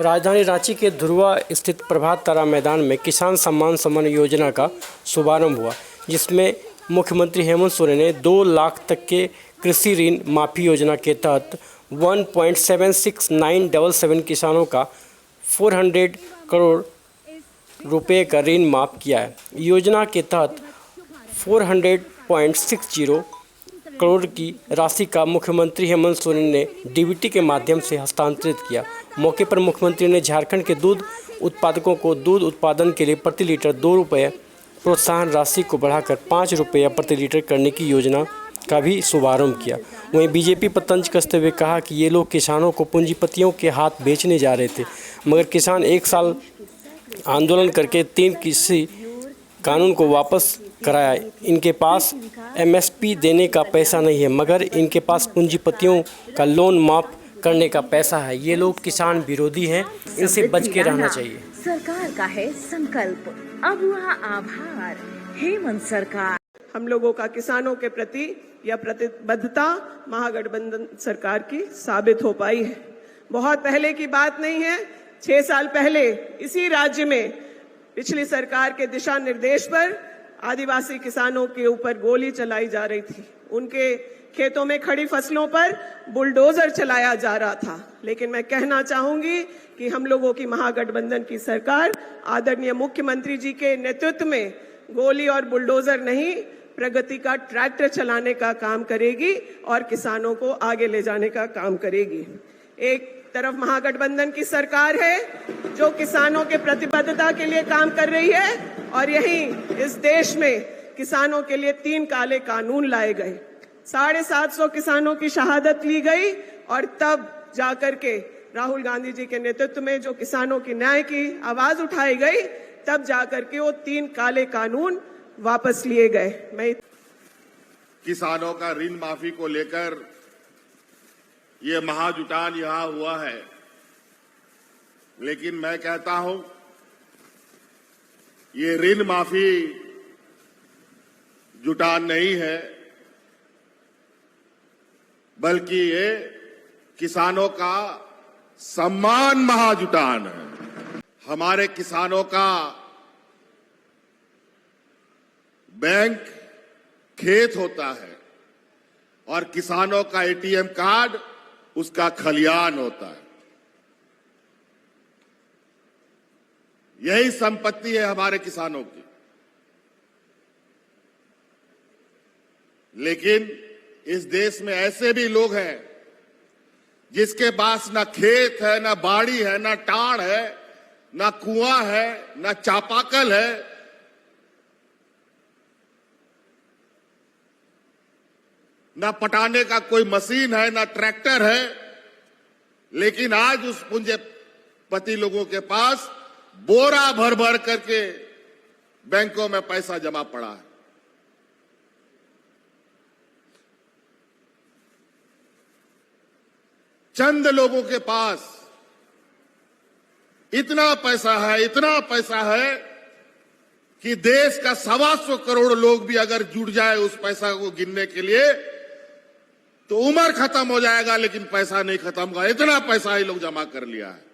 राजधानी रांची के धुर्वा स्थित प्रभात तारा मैदान में किसान सम्मान योजना का शुभारंभ हुआ, जिसमें मुख्यमंत्री हेमंत सोरेन ने 2 लाख तक के कृषि ऋण माफी योजना के तहत 1.76977 किसानों का 400 करोड़ रुपए का ऋण माफ किया है। योजना के तहत 400.60 करोड़ की राशि का मुख्यमंत्री हेमंत सोरेन ने डीबीटी के माध्यम से हस्तांतरित किया। मौके पर मुख्यमंत्री ने झारखंड के दूध उत्पादकों को दूध उत्पादन के लिए प्रति लीटर 2 रुपये प्रोत्साहन राशि को बढ़ाकर 5 रुपये प्रति लीटर करने की योजना का भी शुभारंभ किया। वहीं बीजेपी पर तंज कसते हुए कहा कि ये लोग किसानों को पूंजीपतियों के हाथ बेचने जा रहे थे, मगर किसान 1 साल आंदोलन करके 3 कृषि कानून को वापस कराया। इनके पास एमएसपी देने का पैसा नहीं है, मगर इनके पास पूंजीपतियों का लोन माफ करने का पैसा है। ये लोग किसान विरोधी हैं, इनसे बच के रहना चाहिए। सरकार का है संकल्प, अब हुआ आभार हेमंत सरकार। हम लोगों का किसानों के प्रति यह प्रतिबद्धता महागठबंधन सरकार की साबित हो पाई है। बहुत पहले की बात नहीं है, 6 साल पहले इसी राज्य में पिछली सरकार के दिशा निर्देश पर आदिवासी किसानों के ऊपर गोली चलाई जा रही थी। उनके खेतों में खड़ी फसलों पर बुलडोजर चलाया जा रहा था। लेकिन मैं कहना चाहूंगी कि हम लोगों की महागठबंधन की सरकार आदरणीय मुख्यमंत्री जी के नेतृत्व में गोली और बुलडोजर नहीं, प्रगति का ट्रैक्टर चलाने का काम करेगी और किसानों को आगे ले जाने का काम करेगी। एक तरफ महागठबंधन की सरकार है जो किसानों के प्रतिबद्धता के लिए काम कर रही है, और यहीं इस देश में किसानों के लिए 3 काले कानून लाए गए। 750 किसानों की शहादत ली गई, और तब जाकर के राहुल गांधी जी के नेतृत्व में जो किसानों की न्याय की आवाज उठाई गई, तब जाकर के वो 3 काले कानून वापस लिए गए। मैं किसानों का ऋण माफी को लेकर ये महाजुटान यहां हुआ है, लेकिन मैं कहता हूं ये ऋण माफी जुटान नहीं है, बल्कि ये किसानों का सम्मान महाजुटान है। हमारे किसानों का बैंक खेत होता है और किसानों का एटीएम कार्ड उसका खलियान होता है। यही संपत्ति है हमारे किसानों की। लेकिन इस देश में ऐसे भी लोग हैं जिसके पास ना खेत है, ना बाड़ी है, ना टाड़ है, ना कुआं है, ना चापाकल है, ना पटाने का कोई मशीन है, ना ट्रैक्टर है, लेकिन आज उस पूंजीपति लोगों के पास बोरा भर भर करके बैंकों में पैसा जमा पड़ा है। चंद लोगों के पास इतना पैसा है, इतना पैसा है कि देश का 125 करोड़ लोग भी अगर जुट जाए उस पैसा को गिनने के लिए तो उम्र खत्म हो जाएगा, लेकिन पैसा नहीं खत्म होगा। इतना पैसा ही लोग जमा कर लिया है।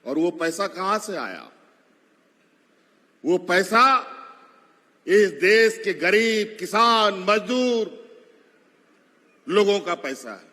और वो पैसा कहां से आया? वो पैसा इस देश के गरीब किसान, मजदूर लोगों का पैसा है।